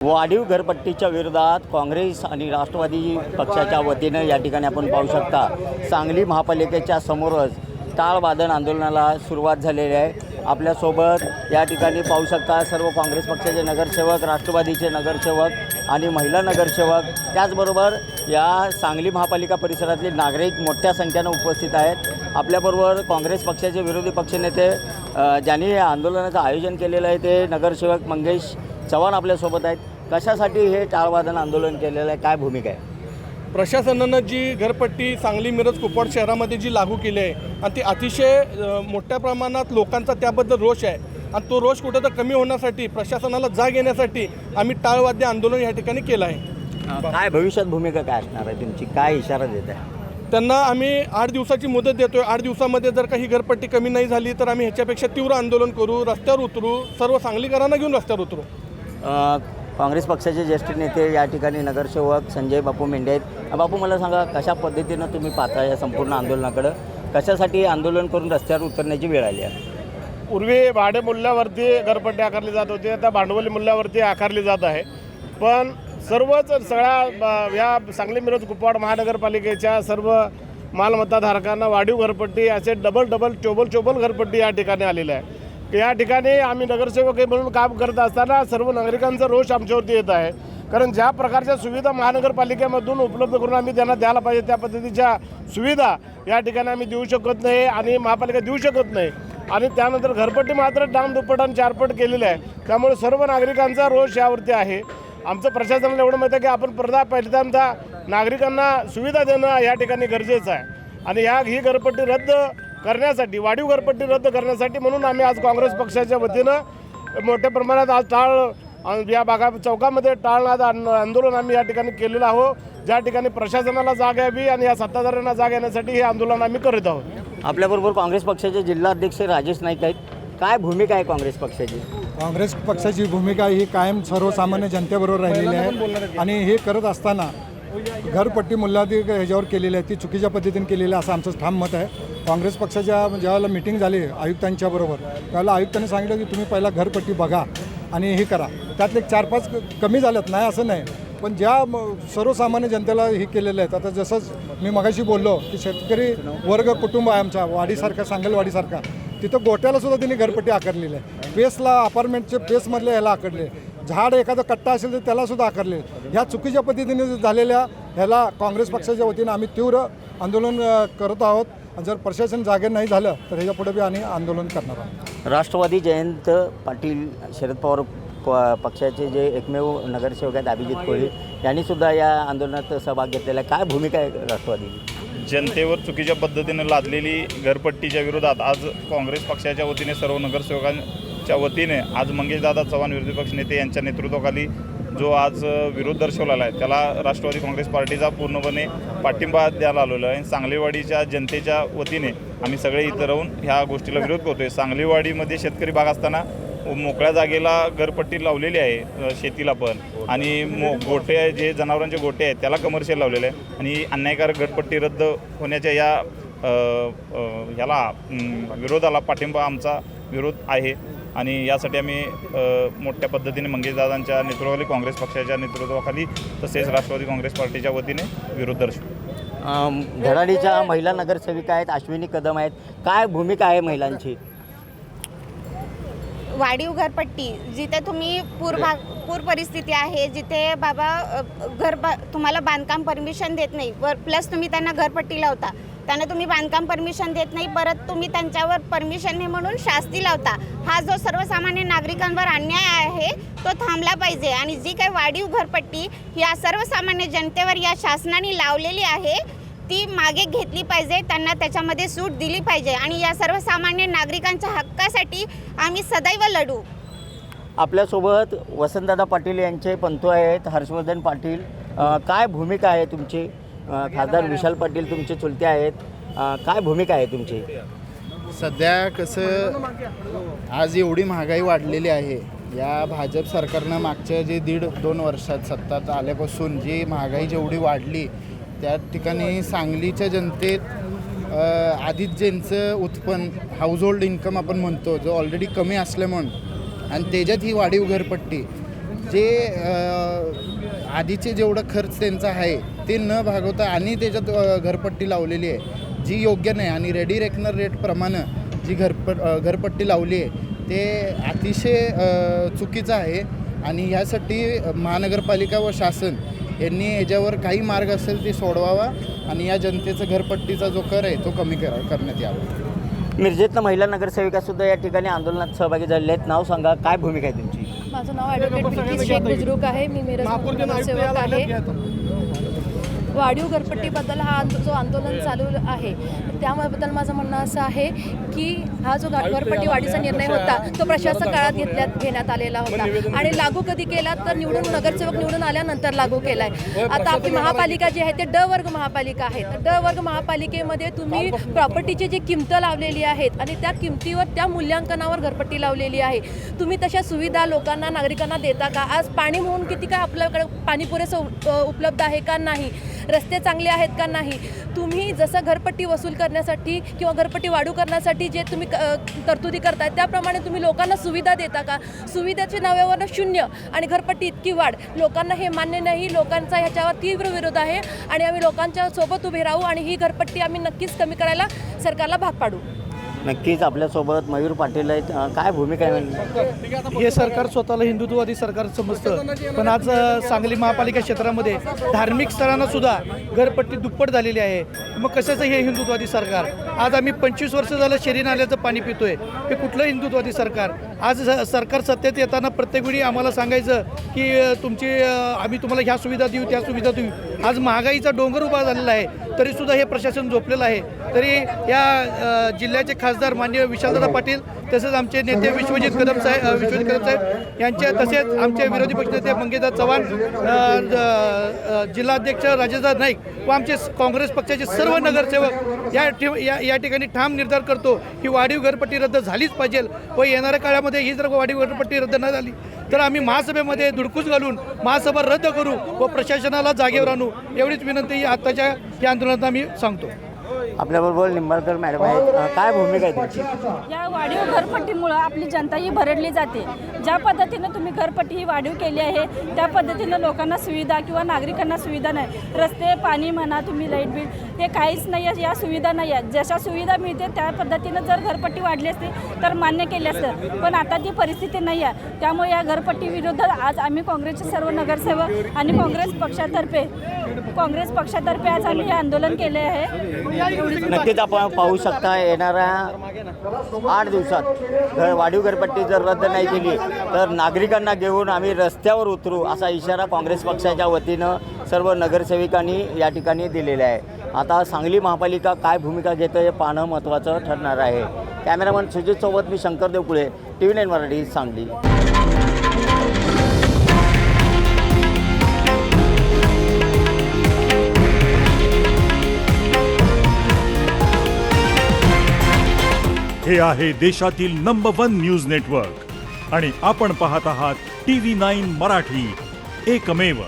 वाढीव घरपट्टीच्या विरोधात काँग्रेस आणि राष्ट्रवादी पक्षाच्या वतीनं या ठिकाणी आपण पाहू शकता सांगली महापालिकेच्या समोरच टाळवादन आंदोलनाला सुरुवात झालेली आहे। आपल्यासोबत या ठिकाणी पाहू शकता सर्व काँग्रेस पक्षाचे नगरसेवक, राष्ट्रवादीचे नगरसेवक आणि महिला नगरसेवक, त्याचबरोबर या सांगली महापालिका परिसरातले नागरिक मोठ्या संख्येनं उपस्थित आहेत। आपल्याबरोबर काँग्रेस पक्षाचे विरोधी पक्षनेते ज्यांनी या आंदोलनाचं आयोजन केलेलं आहे ते नगरसेवक मंगेश चव्हाण आपल्यासोबत आहेत। कशासाठी हे टाळवादन आंदोलन केलेलं आहे, काय भूमिका आहे? प्रशासनानं जी घरपट्टी सांगली, मिरज, कुपवाड शहरामध्ये जी लागू केली आहे आणि ती अतिशय मोठ्या प्रमाणात लोकांचा त्याबद्दल रोष आहे आणि तो रोष कुठं तर कमी होण्यासाठी, प्रशासनाला जाग येण्यासाठी आम्ही टाळवाद्य आंदोलन या ठिकाणी केलं आहे। काय भविष्यात भूमिका काय असणार आहे तुमची, काय इशारा देत आहे? त्यांना आम्ही 8 दिवसाची मुदत देतोय। 8 दिवसामध्ये जर काही घरपट्टी कमी नाही झाली तर आम्ही ह्याच्यापेक्षा तीव्र आंदोलन करू, रस्त्यावर उतरू, सर्व सांगलीकरांना घेऊन रस्त्यावर उतरू। काँग्रेस पक्षाचे ज्येष्ठ नेते या ठिकाणी नगरसेवक संजय बापू मेंढे आहेत। बापू, मला सांगा कशा पद्धतीनं तुम्ही पाहता या संपूर्ण आंदोलनाकडं, कशासाठी आंदोलन करून रस्त्यावर उतरण्याची वेळ आली आहे? पूर्वी भाडे मूल्यावरती घरपट्टी आकारली जात होती, आता भांडवली मूल्यावरती आकारली जात आहे। पण सगळ्या या सांगली, मिरज, कुपवाड महानगरपालिकेच्या सर्व मालमत्ताधारकांना वाढीव घरपट्टी असे डबल चोबल घरपट्टी या ठिकाणी आलेलं आहे। या ठिकाणी आम्ही नगरसेवक म्हणून काम करत असताना सर्व नागरिकांचा रोष आमच्यावरती येत आहे, कारण ज्या प्रकारच्या सुविधा महानगरपालिकेमधून उपलब्ध करून आम्ही त्यांना द्यायला पाहिजे त्या पद्धतीच्या सुविधा या ठिकाणी आम्ही देऊ शकत नाही आणि महापालिका देऊ शकत नाही। आणि त्यानंतर घरपट्टी मात्र दुप्पट आणि चारपट केलेली आहे, त्यामुळे सर्व नागरिकांचा रोष यावरती आहे। आमचं प्रशासनाला एवढं माहिती आहे की आपण पहिल्यांदा नागरिकांना सुविधा देणं या ठिकाणी गरजेचं आहे आणि ही घरपट्टी रद्द करण्यासाठी, वाढीव घरपट्टी रद्द करण्यासाठी म्हणून आम्ही आज काँग्रेस पक्षाच्या वतीनं मोठ्या प्रमाणात आज या चौकामध्ये टाळनाद आंदोलन आम्ही या ठिकाणी केलेलं आहोत, ज्या ठिकाणी प्रशासनाला जाग यावी आणि या सत्ताधाऱ्यांना जाग येण्यासाठी हे आंदोलन आम्ही करत आहोत। आपल्याबरोबर काँग्रेस पक्षाचे जिल्हाध्यक्ष राजेश नाईक आहेत। काय भूमिका आहे काँग्रेस पक्षाची? काँग्रेस पक्षाची भूमिका ही कायम सर्वसामान्य जनतेबरोबर राहिलेली आहे आणि हे करत असताना घरपट्टी मूल्याधिक ह्याच्यावर केलेली आहे ती चुकीच्या पद्धतीने केलेली आहे असं आमचं ठाम मत आहे। काँग्रेस पक्षाच्या ज्यावेळेला मिटिंग झाली आयुक्तांच्या बरोबर, त्यावेळेला आयुक्तांनी सांगितलं की तुम्ही पहिला घरपट्टी बघा आणि हे करा। त्यातले 4-5 कमी झाल्यात, नाही असं नाही, पण ज्या सर्वसामान्य जनतेला हे केलेलं आहे, आता जसंच मी मगाशी बोललो की शेतकरी वर्ग कुटुंब आहे आमच्या वाडीसारखा, सांगलवाडीसारखा, तिथं गोट्यालासुद्धा त्यांनी घरपट्टी आकारलेली आहे। पेसला, अपार्टमेंटचे पेसमधल्या ह्याला आकारले, झाड एखादा कट्टा असेल तर त्यालासुद्धा आकारले। ह्या चुकीच्या पद्धतीने झालेल्या ह्याला काँग्रेस पक्षाच्या वतीनं आम्ही तीव्र आंदोलन करत आहोत। जर प्रशासन जागे नाही झालं तर ह्याच्या पुढे बी आम्ही आंदोलन करणार आहोत। राष्ट्रवादी जयंत पाटील, शरद पवार पक्षाचे जे एकमेव नगरसेवक आहेत अभिजित कोळी यांनी सुद्धा या आंदोलनात सहभाग घेतलेला आहे। काय भूमिका आहे राष्ट्रवादीची? जनतेवर चुकीच्या पद्धतीने लादलेली घरपट्टीच्या विरोधात आज काँग्रेस पक्षाच्या वतीने सर्व नगरसेवकांच्या वतीने आज मंगेशदादा चव्हाण विरोधी पक्षनेते यांच्या नेतृत्वाखाली जो आज विरोध दर्शवलेला आहे त्याला राष्ट्रवादी काँग्रेस पार्टीचा पूर्णपणे पाठिंबा द्यायला आलेला आहे। सांगलीवाडीच्या जनतेच्या वतीने आम्ही सगळे इथं राहून ह्या गोष्टीला विरोध करतो आहे। सांगलीवाडीमध्ये शेतकरी भाग असताना मोकळ्या जागेला घरपट्टी लावलेली आहे शेतीला पण, आणि गोटे जे जनावरांचे गोटे आहेत त्याला कमर्शियल लावलेले आहे आणि अन्यायकारक घरपट्टी रद्द होण्याच्या ह्याला विरोधाला पाठिंबा आमचा विरोध आहे आणि यासाठी आम्ही मोठ्या पद्धतीने मंगेशदादांच्या नेतृत्वाखाली, काँग्रेस पक्षाच्या नेतृत्वाखाली तसेच राष्ट्रवादी काँग्रेस पार्टीच्या वतीने विरोध दर्शवू। धडाडीच्या महिला नगरसेविका आहेत अश्विनी कदम आहेत, काय भूमिका आहे महिलांची? वाढीव घरपट्टी जिथे तुम्ही पूर परिस्थिती आहे, जिथे बाबा तुम्हाला बांधकाम परमिशन देत नाही, प्लस तुम्ही त्यांना घरपट्टी लावता, त्यांना तुम्ही बांधकाम परमिशन देत नाही, परत तुम्ही त्यांच्यावर परमिशन नाही म्हणून शास्ती लावता, हा जो सर्वसामान्य नागरिकांवर अन्याय आहे तो थांबला पाहिजे। आणि जी काही वाढीव घरपट्टी या सर्वसामान्य जनतेवर या शासनाने लावलेली आहे ती मागे घेतली पाहिजे, त्यांना त्याच्यामध्ये सूट दिली पाहिजे आणि या सर्वसामान्य नागरिकांच्या हक्कासाठी आम्ही सदैव लढू। आपल्यासोबत वसंतदादा पाटील यांचे पंतू आहेत, हर्षवर्धन पाटील, काय भूमिका आहे तुमची? खासदार विशाल पाटील तुमचे चुलते आहेत, काय भूमिका आहे तुमची? सध्या कसं आज एवढी महागाई वाढलेली आहे, या भाजप सरकारनं मागच्या जे 1.5-2 वर्षात सत्तात आल्यापासून जी महागाई जेवढी वाढली त्या ठिकाणी सांगलीच्या जनतेत आधीच ज्यांचं उत्पन्न, हाऊसहोल्ड इन्कम आपण म्हणतो, जो ऑलरेडी कमी असल्यामुळे आणि त्याच्यात ही वाढीव घरपट्टी जे आधीचे जेवढं खर्च त्यांचा आहे ते न भागवता आणि त्याच्यात घरपट्टी लावलेली आहे जी योग्य नाही आणि रेडी रेकनर रेटप्रमाणे जी घरपट्टी लावली आहे ते अतिशय चुकीचं आहे आणि ह्यासाठी महानगरपालिका व शासन यांनी याच्यावर काही मार्ग असेल ते सोडवावा आणि या जनतेचं घरपट्टीचा जो कर आहे तो कमी करण्यात यावा. मिरजेतनं महिला नगरसेविकासुद्धा या ठिकाणी आंदोलनात सहभागी झालेले आहेत. नाव सांगा, काय भूमिका आहे तुमची? माझं नाव ॲडव्होकेट विकी शेख बुजरुक आहे. मी मिरज नगरसेवक आहे. वाढीव घरपट्टीबद्दल जो आंदोलन चालू आहे त्याबद्दल माझं म्हणणं असं आहे की हा जो घरपट्टी वाढीचा निर्णय होता तो प्रशासक काळात घेण्यात आलेला होता आणि लागू कधी केला तर नगरसेवक निवडून आल्यानंतर लागू केला आहे. आता आपली महापालिका जी आहे ते ड वर्ग महापालिका आहे. तर ड वर्ग महापालिकेमध्ये तुम्ही प्रॉपर्टीची जी किंमतं लावलेली आहेत आणि त्या किमतीवर त्या मूल्यांकनावर घरपट्टी लावलेली आहे. तुम्ही तशा सुविधा लोकांना नागरिकांना देता का? आज पाणी म्हणून किती काय आपल्याकडे पाणी पुरेसं उपलब्ध आहे का नाही? रस्ते चांगले आहेत का नाही? तुम्ही जसं घरपट्टी वसूल करण्यासाठी किंवा घरपट्टी वाढू करण्यासाठी जे तुम्ही तरतुदी करताय त्याप्रमाणे तुम्ही लोकांना सुविधा देता का? सुविधेच्या नावावर शून्य आणि घरपट्टी इतकी वाढ, लोकांना हे मान्य नाही. लोकांचा ह्याच्यावर तीव्र विरोध आहे आणि आम्ही लोकांच्या सोबत उभे राहू आणि ही घरपट्टी आम्ही नक्कीच कमी करायला सरकारला भाग पाडू. नक्कीच आपल्यासोबत मयूर पाटील आहेत. काय भूमिका आहे? हे सरकार स्वतःला हिंदुत्ववादी सरकार समजतं, पण आज सांगली महापालिका क्षेत्रामध्ये धार्मिक स्थळांना सुद्धा घरपट्टी दुप्पट झालेली आहे. मग कशाचं हे हिंदुत्ववादी सरकार? आज आम्ही 25 वर्ष झालं शेरी नाल्याचं पाणी पितोय. हे कुठलं हिंदुत्ववादी सरकार? आज सरकार सत्तेत येताना प्रत्येक वेळी आम्हाला सांगायचं की आम्ही तुम्हाला ह्या सुविधा देऊ त्या सुविधा देऊ. आज महागाईचा डोंगर उभा झालेला आहे तरीसुद्धा हे प्रशासन झोपलेलं आहे. तरी या जिल्ह्याचे खासदार माननीय विशालदादा पाटील तसेच आमचे नेते विश्वजित कदम साहेब यांचे तसेच आमचे विरोधी पक्षनेते मंगेशदादा चव्हाण, जिल्हाध्यक्ष राजेशदादा नाईक व आमचे काँग्रेस पक्षाचे सर्व नगरसेवक या ठिकाणी ठाम निर्धार करतो की वाढीव घरपट्टी रद्द झालीच पाहिजे व येणाऱ्या काळामध्ये ही जर वाढीव घरपट्टी रद्द न झाली तर आम्ही महासभेमध्ये धुडकूस घालून महासभा रद्द करू व प्रशासनाला जागेवर आणू एवढीच विनंती आत्ताच्या या आंदोलनात आम्ही सांगतो. आपल्याबरोबर निंबाळकर मॅडम आहेत. काय भूमिका आहे तुमची? या वाढीव घरपट्टीमुळं आपली जनता ही भरडली जाते. ज्या पद्धतीनं तुम्ही घरपट्टी ही वाढीव केली आहे त्या पद्धतीनं लोकांना सुविधा किंवा नागरिकांना सुविधा नाही. रस्ते, पाणी म्हणा, तुम्ही लाईट बिल हे काहीच नाही आहे. या सुविधा नाही आहेत. जशा सुविधा मिळते त्या पद्धतीनं जर घरपट्टी वाढली असती तर मान्य केली असतं, पण आता ती परिस्थिती नाही आहे. त्यामुळे या घरपट्टी विरुद्ध आज आम्ही काँग्रेसचे सर्व नगरसेवक आणि काँग्रेस पक्षातर्फे आज आम्ही हे आंदोलन केले आहे. नक्कीच आपण पाहू शकता येणाऱ्या 8 दिवसात वाढीव घरपट्टी जर रद्द नाही केली तर नागरिकांना घेऊन आम्ही रस्त्यावर उतरू असा इशारा काँग्रेस पक्षाच्या वतीनं सर्व नगरसेविकांनी या ठिकाणी दिलेला आहे. आता सांगली महापालिका काय भूमिका घेतं हे पाहणं महत्त्वाचं ठरणार आहे. कॅमेरामन सुजित सोबत मी शंकर देवकुळे, TV9 मराठी, सांगली. हे आहे देशातील नंबर 1 न्यूज नेटवर्क आणि आपण पाहत आहात TV9 मराठी, एकमेव.